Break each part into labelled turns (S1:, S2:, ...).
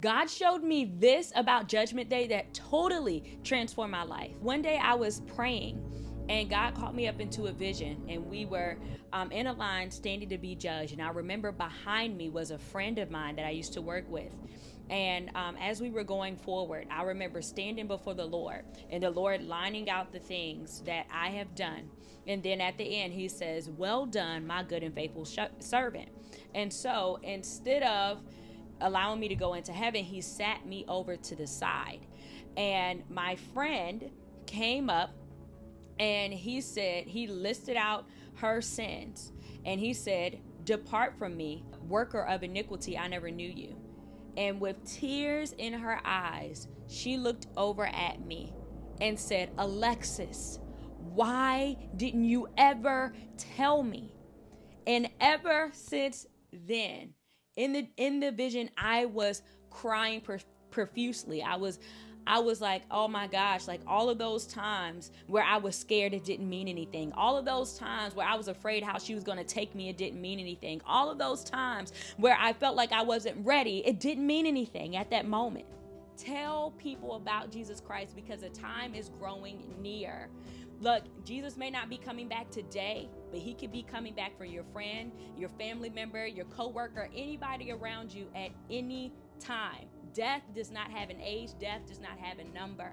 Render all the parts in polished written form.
S1: God showed me this about Judgment Day that totally transformed my life. One day I was praying and God called me up into a vision, and we were in a line standing to be judged. And I remember behind me was a friend of mine that I used to work with. And as we were going forward, I remember standing before the Lord and the Lord lining out the things that I have done. And then at the end, he says, "Well done, my good and faithful servant." And so instead of allowing me to go into heaven, he sat me over to the side. And my friend came up and he said, he listed out her sins. And he said, "Depart from me, worker of iniquity, I never knew you." And with tears in her eyes, she looked over at me and said, "Alexis, why didn't you ever tell me?" And ever since then, in the vision, I was crying profusely. I was like, oh my gosh, like all of those times where I was scared, it didn't mean anything. All of those times where I was afraid how she was going to take me, it didn't mean anything. All of those times where I felt like I wasn't ready, it didn't mean anything at that moment. Tell people about Jesus Christ, because the time is growing near. Look, Jesus may not be coming back today, but he could be coming back for your friend, your family member, your coworker, anybody around you at any time. Death does not have an age. Death does not have a number.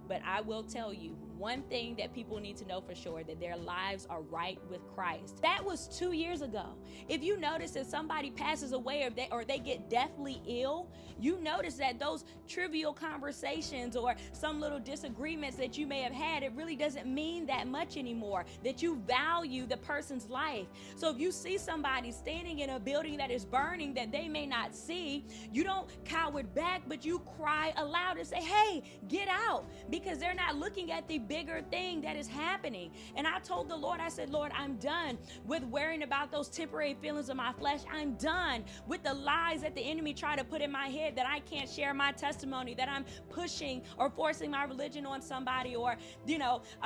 S1: But I will tell you one thing that people need to know for sure, that their lives are right with Christ. That was 2 years ago. If you notice that somebody passes away or they get deathly ill, you notice that those trivial conversations or some little disagreements that you may have had, it really doesn't mean that much anymore, that you value the person's life. So if you see somebody standing in a building that is burning that they may not see, you don't cower back, but you cry aloud and say, "Hey, get out," because they're not looking at the bigger thing that is happening. And I told the Lord, I said, "Lord, I'm done with worrying about those temporary feelings of my flesh. I'm done with the lies that the enemy try to put in my head that I can't share my testimony, that I'm pushing or forcing my religion on somebody, or,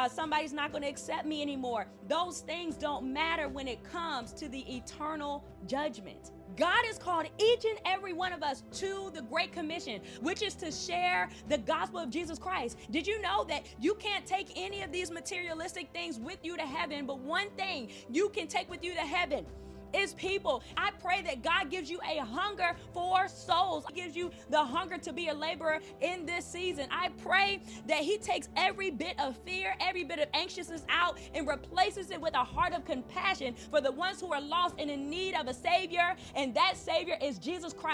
S1: somebody's not going to accept me anymore." Those things don't matter when it comes to the eternal judgment. God has called each and every one of us to the Great Commission, which is to share the gospel of Jesus Christ. Did you know that you can't take any of these materialistic things with you to heaven, but one thing you can take with you to heaven is people? I pray that God gives you a hunger for souls, gives you the hunger to be a laborer in this season. I pray that he takes every bit of fear, every bit of anxiousness out and replaces it with a heart of compassion for the ones who are lost and in need of a Savior, and that Savior is Jesus Christ.